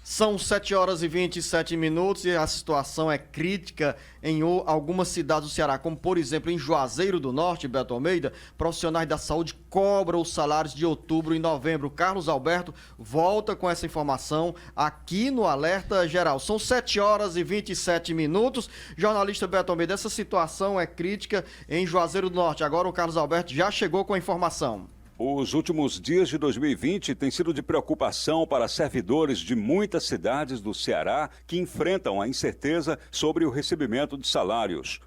São 7 horas e 27 minutos e a situação é crítica em algumas cidades do Ceará, como por exemplo em Juazeiro do Norte, Beto Almeida, profissionais da saúde cobram os salários de outubro e novembro. Carlos Alberto volta com essa informação aqui no Alerta Geral. São 7 horas e 27 minutos. Jornalista Beto Almeida, essa situação é crítica em Juazeiro do Norte. Agora o Carlos Alberto já chegou com a informação. Os últimos dias de 2020 têm sido de preocupação para servidores de muitas cidades do Ceará que enfrentam a incerteza sobre o recebimento de salários.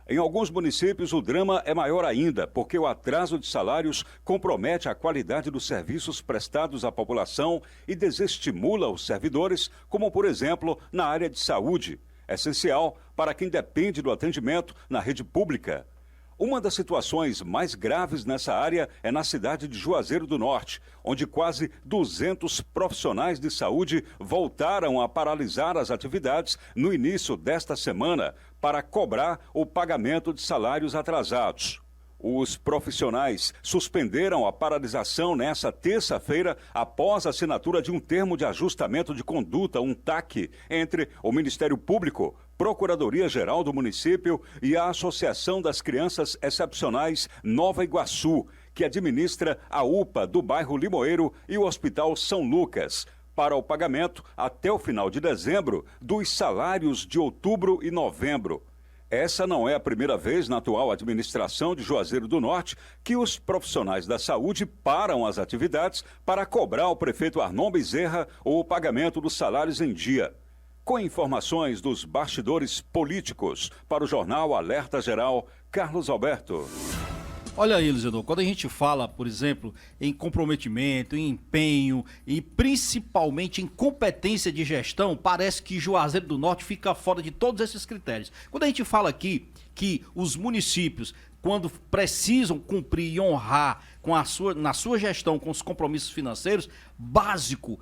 Em alguns municípios, o drama é maior ainda, porque o atraso de salários compromete a qualidade dos serviços prestados à população e desestimula os servidores, como, por exemplo, na área de saúde, essencial para quem depende do atendimento na rede pública. Uma das situações mais graves nessa área é na cidade de Juazeiro do Norte, onde quase 200 profissionais de saúde voltaram a paralisar as atividades no início desta semana para cobrar o pagamento de salários atrasados. Os profissionais suspenderam a paralisação nesta terça-feira após a assinatura de um termo de ajustamento de conduta, um TAC, entre o Ministério Público, Procuradoria-Geral do município e a Associação das Crianças Excepcionais Nova Iguaçu, que administra a UPA do bairro Limoeiro e o Hospital São Lucas, para o pagamento, até o final de dezembro, dos salários de outubro e novembro. Essa não é a primeira vez na atual administração de Juazeiro do Norte que os profissionais da saúde param as atividades para cobrar ao prefeito Arnon Bezerra o pagamento dos salários em dia. Com informações dos bastidores políticos, para o jornal Alerta Geral, Carlos Alberto. Olha aí, Luciano, quando a gente fala, por exemplo, em comprometimento, em empenho e principalmente em competência de gestão, parece que Juazeiro do Norte fica fora de todos esses critérios. Quando a gente fala aqui que os municípios, quando precisam cumprir e honrar na sua gestão com os compromissos financeiros, básico,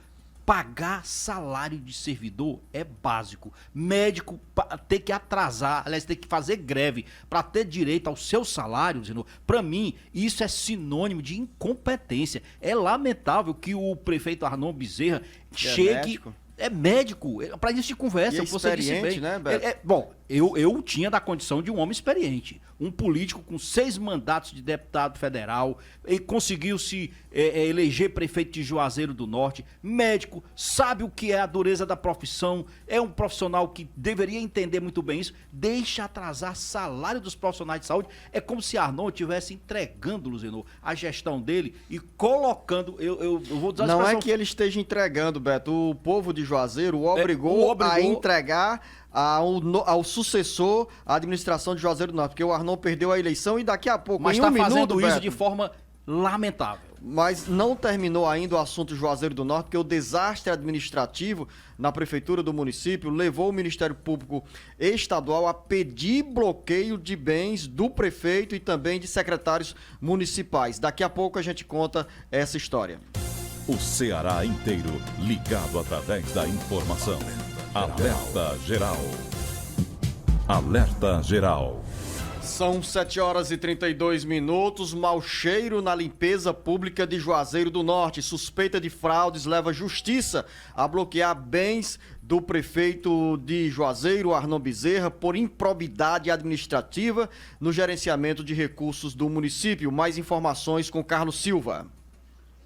pagar salário de servidor é básico. Médico ter que atrasar, aliás, ter que fazer greve para ter direito ao seu salário, para mim, isso é sinônimo de incompetência. É lamentável que o prefeito Arnon Bezerra chegue... É médico, para isso de conversa, você disse bem. Né, Beto? Bom, eu tinha da condição de um homem experiente, um político com 6 mandatos de deputado federal, e conseguiu se eleger prefeito de Juazeiro do Norte, médico, sabe o que é a dureza da profissão, é um profissional que deveria entender muito bem isso, deixa atrasar salário dos profissionais de saúde. É como se Arnon estivesse entregando, Luzenor, a gestão dele e colocando, eu vou dizer... Não é que ele esteja entregando, Beto, o povo de Juazeiro o obrigou a entregar ao sucessor a administração de Juazeiro do Norte, porque o Arnon perdeu a eleição e daqui a pouco, mas está fazendo isso de forma lamentável. Mas não terminou ainda o assunto Juazeiro do Norte, porque o desastre administrativo na prefeitura do município levou o Ministério Público Estadual a pedir bloqueio de bens do prefeito e também de secretários municipais. Daqui a pouco a gente conta essa história. O Ceará inteiro ligado através da informação. Alerta Geral. Alerta Geral. São 7 horas e 32 minutos. Mau cheiro na limpeza pública de Juazeiro do Norte. Suspeita de fraudes leva a justiça a bloquear bens do prefeito de Juazeiro, Arnon Bezerra, por improbidade administrativa no gerenciamento de recursos do município. Mais informações com Carlos Silva.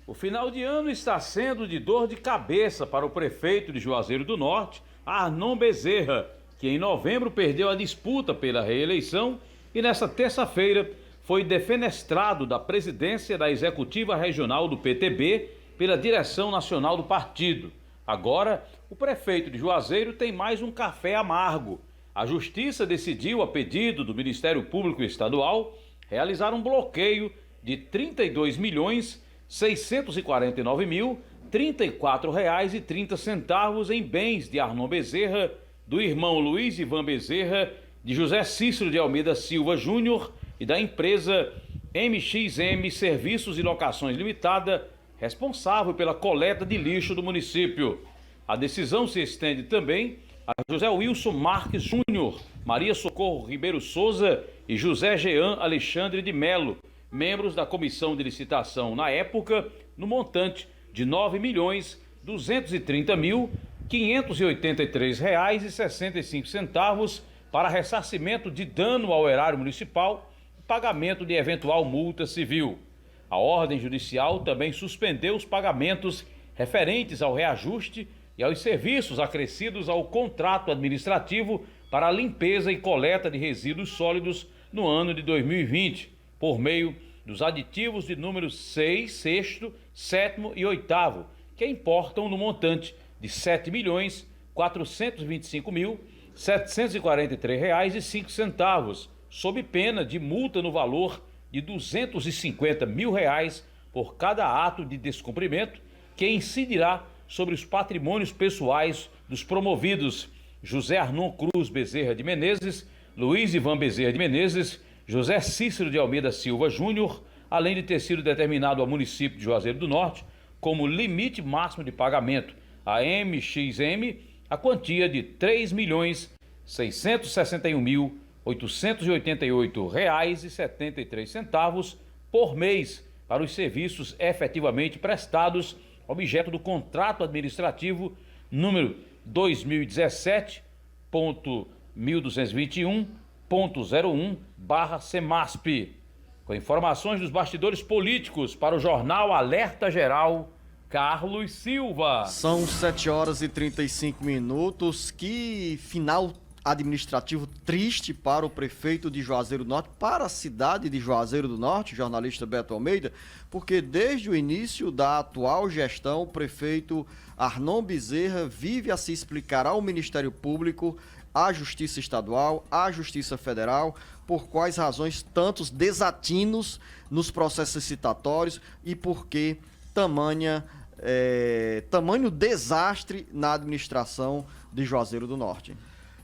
O final de ano está sendo de dor de cabeça para o prefeito de Juazeiro do Norte, Arnon Bezerra, que em novembro perdeu a disputa pela reeleição e nesta terça-feira foi defenestrado da presidência da Executiva Regional do PTB pela direção nacional do partido. Agora, o prefeito de Juazeiro tem mais um café amargo. A Justiça decidiu, a pedido do Ministério Público Estadual, realizar um bloqueio de R$ 32.649.034,30 em bens de Arnon Bezerra, do irmão Luiz Ivan Bezerra, de José Cícero de Almeida Silva Júnior e da empresa MXM Serviços e Locações Limitada, responsável pela coleta de lixo do município. A decisão se estende também a José Wilson Marques Júnior, Maria Socorro Ribeiro Souza e José Jean Alexandre de Melo, membros da comissão de licitação na época, no montante de R$ 9.230.000, R$ 583,65 para ressarcimento de dano ao erário municipal e pagamento de eventual multa civil. A ordem judicial também suspendeu os pagamentos referentes ao reajuste e aos serviços acrescidos ao contrato administrativo para a limpeza e coleta de resíduos sólidos no ano de 2020, por meio dos aditivos de números 6, 6º, 7º e 8º, que importam no montante de R$ 7.425.743,05, sob pena de multa no valor de R$ 250 mil por cada ato de descumprimento, que incidirá sobre os patrimônios pessoais dos promovidos José Arnon Cruz Bezerra de Menezes, Luiz Ivan Bezerra de Menezes, José Cícero de Almeida Silva Júnior, além de ter sido determinado ao município de Juazeiro do Norte como limite máximo de pagamento a MXM a quantia de R$ 3.661.888,73 por mês para os serviços efetivamente prestados, objeto do contrato administrativo número 2017.1221.01/CEMASP. Com informações dos bastidores políticos para o jornal Alerta Geral, Carlos Silva. São 7h35. Que final administrativo triste para o prefeito de Juazeiro do Norte, para a cidade de Juazeiro do Norte, jornalista Beto Almeida, porque desde o início da atual gestão, o prefeito Arnon Bezerra vive a se explicar ao Ministério Público, à Justiça Estadual, à Justiça Federal, por quais razões tantos desatinos nos processos licitatórios e por que tamanho desastre na administração de Juazeiro do Norte.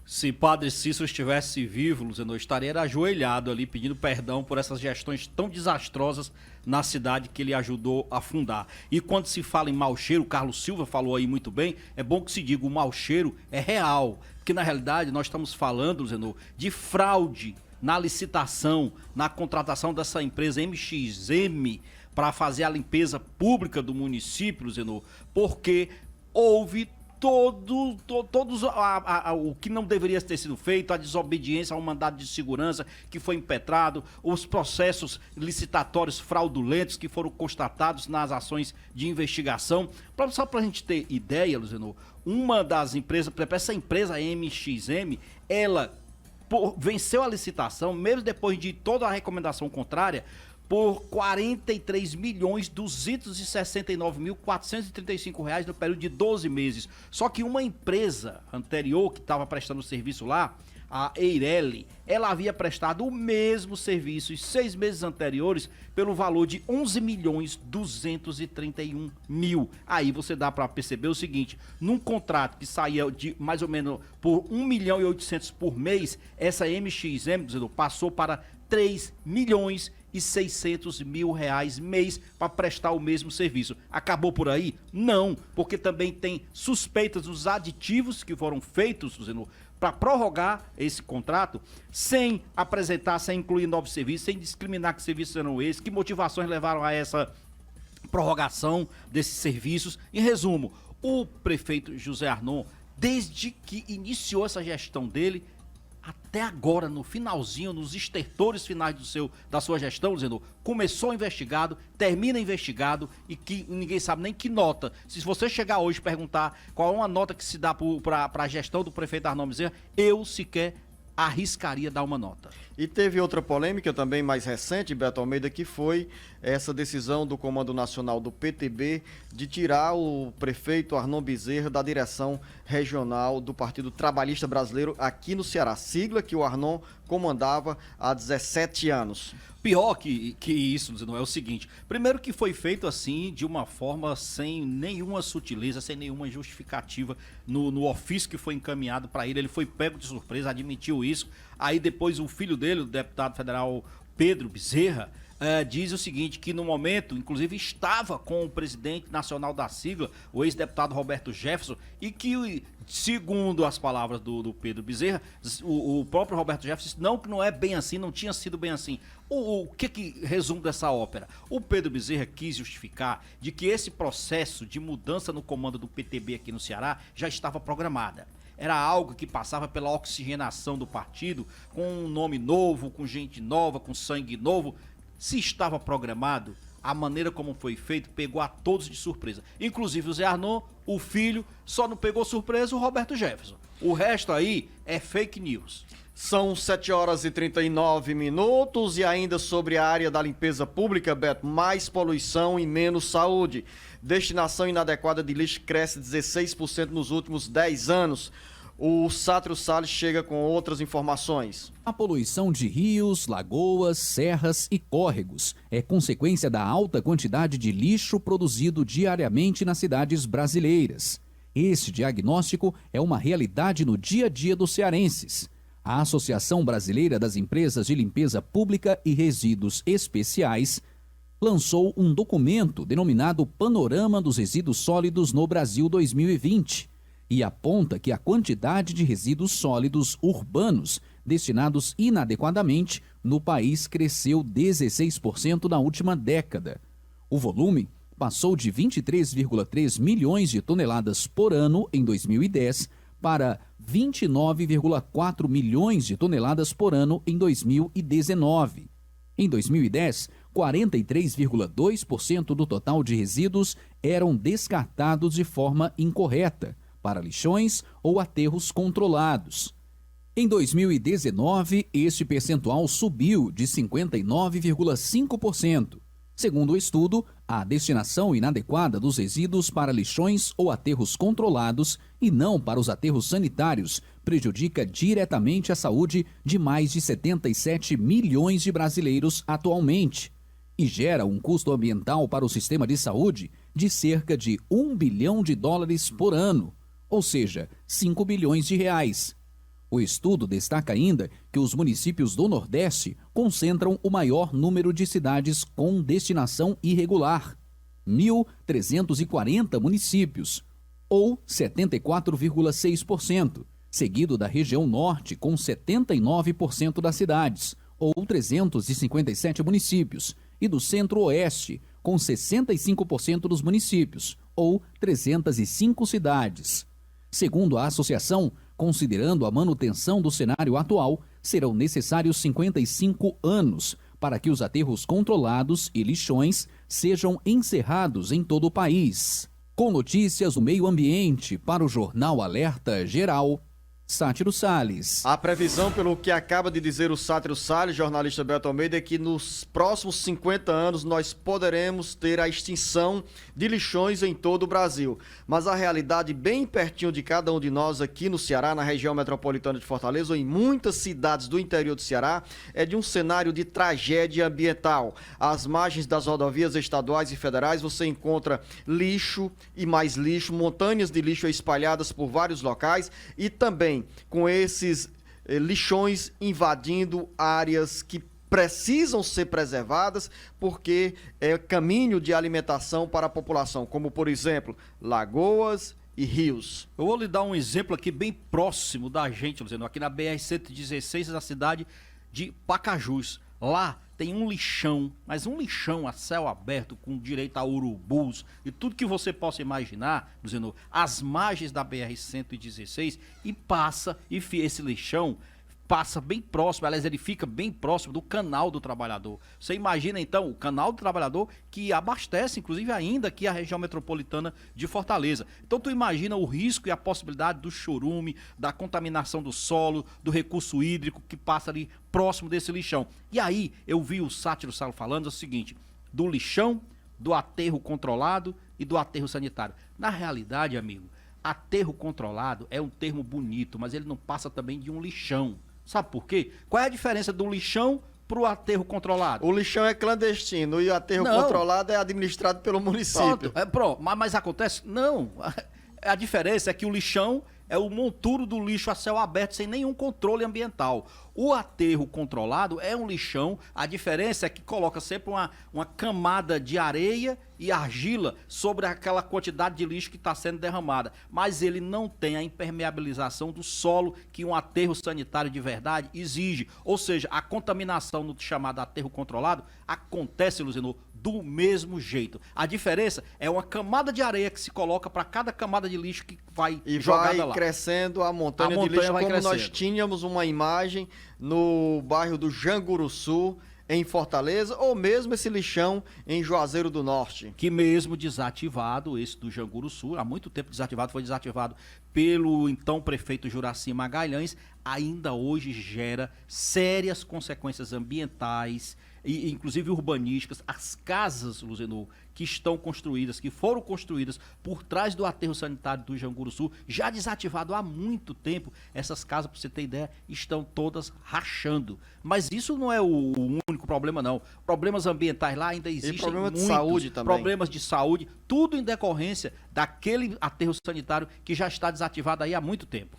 Se Padre Cícero estivesse vivo, Luciano, eu estaria ajoelhado ali pedindo perdão por essas gestões tão desastrosas na cidade que ele ajudou a fundar. E quando se fala em mau cheiro, o Carlos Silva falou aí muito bem, é bom que se diga, o mau cheiro é real, porque na realidade nós estamos falando, Luciano, de fraude na licitação, na contratação dessa empresa MXM para fazer a limpeza pública do município, Luciano, porque houve todos o que não deveria ter sido feito, a desobediência ao mandado de segurança que foi impetrado, os processos licitatórios fraudulentos que foram constatados nas ações de investigação. Só para a gente ter ideia, Luciano, uma das empresas, essa empresa MXM, ela venceu a licitação, mesmo depois de toda a recomendação contrária, por R$ 43.269.435 no período de 12 meses. Só que uma empresa anterior que estava prestando serviço lá, a Eireli, ela havia prestado o mesmo serviço em 6 meses anteriores pelo valor de R$ 11.231.000. Aí você dá para perceber o seguinte, num contrato que saía de mais ou menos por R$ 1.800.000 por mês, essa MXM passou para R$ 3.600.000 mês para prestar o mesmo serviço. Acabou por aí? Não, porque também tem suspeitas dos aditivos que foram feitos, para prorrogar esse contrato, sem apresentar, sem incluir novos serviços, sem discriminar que serviços eram esses, que motivações levaram a essa prorrogação desses serviços. Em resumo, o prefeito José Arnon, desde que iniciou essa gestão dele, até agora, no finalzinho, nos estertores finais da sua gestão, dizendo, começou investigado, termina investigado e que ninguém sabe nem que nota. Se você chegar hoje e perguntar qual é uma nota que se dá para a gestão do prefeito Arnon Bezerra, eu sequer arriscaria dar uma nota. E teve outra polêmica também mais recente, Beto Almeida, que foi essa decisão do Comando Nacional do PTB de tirar o prefeito Arnon Bezerra da direção regional do Partido Trabalhista Brasileiro aqui no Ceará, sigla que o Arnon comandava há 17 anos. Pior que isso, não é o seguinte, primeiro que foi feito assim, de uma forma sem nenhuma sutileza, sem nenhuma justificativa no ofício que foi encaminhado para ele foi pego de surpresa, admitiu isso, aí depois o filho dele, o deputado federal Pedro Bezerra, diz o seguinte, que no momento, inclusive, estava com o presidente nacional da sigla, o ex-deputado Roberto Jefferson, e que, segundo as palavras do Pedro Bezerra, o próprio Roberto Jefferson disse, não, que não é bem assim, não tinha sido bem assim. O que resumo dessa ópera? O Pedro Bezerra quis justificar de que esse processo de mudança no comando do PTB aqui no Ceará já estava programada. Era algo que passava pela oxigenação do partido, com um nome novo, com gente nova, com sangue novo. Se estava programado, a maneira como foi feito pegou a todos de surpresa. Inclusive o Zé Arnon, o filho, só não pegou surpresa o Roberto Jefferson. O resto aí é fake news. São 7 horas e 39 minutos e ainda sobre a área da limpeza pública, Beto, mais poluição e menos saúde. Destinação inadequada de lixo cresce 16% nos últimos 10 anos. O Sátrio Salles chega com outras informações. A poluição de rios, lagoas, serras e córregos é consequência da alta quantidade de lixo produzido diariamente nas cidades brasileiras. Este diagnóstico é uma realidade no dia a dia dos cearenses. A Associação Brasileira das Empresas de Limpeza Pública e Resíduos Especiais lançou um documento denominado Panorama dos Resíduos Sólidos no Brasil 2020 e aponta que a quantidade de resíduos sólidos urbanos destinados inadequadamente no país cresceu 16% na última década. O volume passou de 23,3 milhões de toneladas por ano em 2010 para 29,4 milhões de toneladas por ano em 2019. Em 2010, 43,2% do total de resíduos eram descartados de forma incorreta, para lixões ou aterros controlados. Em 2019, este percentual subiu de 59,5%. Segundo o estudo, a destinação inadequada dos resíduos para lixões ou aterros controlados e não para os aterros sanitários prejudica diretamente a saúde de mais de 77 milhões de brasileiros atualmente e gera um custo ambiental para o sistema de saúde de cerca de US$ 1 bilhão por ano, ou seja, 5 bilhões de reais. O estudo destaca ainda que os municípios do Nordeste concentram o maior número de cidades com destinação irregular, 1.340 municípios, ou 74,6%, seguido da região Norte com 79% das cidades, ou 357 municípios, e do Centro-Oeste com 65% dos municípios, ou 305 cidades. Segundo a associação, considerando a manutenção do cenário atual, serão necessários 55 anos para que os aterros controlados e lixões sejam encerrados em todo o país. Com notícias do meio ambiente para o Jornal Alerta Geral, Sátiro Salles. A previsão, pelo que acaba de dizer o Sátiro Salles, jornalista Beto Almeida, é que nos próximos 50 anos nós poderemos ter a extinção de lixões em todo o Brasil. Mas a realidade bem pertinho de cada um de nós aqui no Ceará, na região metropolitana de Fortaleza ou em muitas cidades do interior do Ceará, é de um cenário de tragédia ambiental. Às margens das rodovias estaduais e federais você encontra lixo e mais lixo, montanhas de lixo espalhadas por vários locais e também com esses lixões invadindo áreas que precisam ser preservadas porque é caminho de alimentação para a população, como por exemplo, lagoas e rios. Eu vou lhe dar um exemplo aqui bem próximo da gente, Luciano, aqui na BR-116, na cidade de Pacajus. Lá tem um lixão, mas um lixão a céu aberto, com direito a urubus e tudo que você possa imaginar, Luciano, às margens da BR-116 e esse lixão passa bem próximo, aliás, ele fica bem próximo do Canal do Trabalhador. Você imagina, então, o Canal do Trabalhador que abastece, inclusive, ainda aqui a região metropolitana de Fortaleza. Então, tu imagina o risco e a possibilidade do chorume, da contaminação do solo, do recurso hídrico que passa ali próximo desse lixão. E aí, eu vi o Sátiro Salles falando o seguinte, do lixão, do aterro controlado e do aterro sanitário. Na realidade, amigo, aterro controlado é um termo bonito, mas ele não passa também de um lixão. Sabe por quê? Qual é a diferença do lixão para o aterro controlado? O lixão é clandestino e o aterro controlado é administrado pelo município. Pronto, mas acontece? Não. A diferença é que o lixão é o monturo do lixo a céu aberto sem nenhum controle ambiental. O aterro controlado é um lixão, a diferença é que coloca sempre uma camada de areia e argila sobre aquela quantidade de lixo que está sendo derramada. Mas ele não tem a impermeabilização do solo que um aterro sanitário de verdade exige. Ou seja, a contaminação no chamado aterro controlado acontece, Luzinor, do mesmo jeito. A diferença é uma camada de areia que se coloca para cada camada de lixo que vai E jogada vai lá. crescendo a montanha de montanha lixo, vai como nós crescendo. tínhamos uma imagem no bairro do Janguruçu, em Fortaleza, ou mesmo esse lixão em Juazeiro do Norte. Que mesmo desativado, esse do Janguruçu, há muito tempo desativado, foi desativado pelo então prefeito Juraci Magalhães, ainda hoje gera sérias consequências ambientais e inclusive urbanísticas. As casas, Luzenor, que estão construídas, que foram construídas por trás do aterro sanitário do Janguruçu, já desativado há muito tempo, essas casas, para você ter ideia, estão todas rachando. Mas isso não é o único problema, não. Problemas ambientais lá ainda existem. E problema de muitos, saúde também. Problemas de saúde, tudo em decorrência daquele aterro sanitário que já está desativado aí há muito tempo.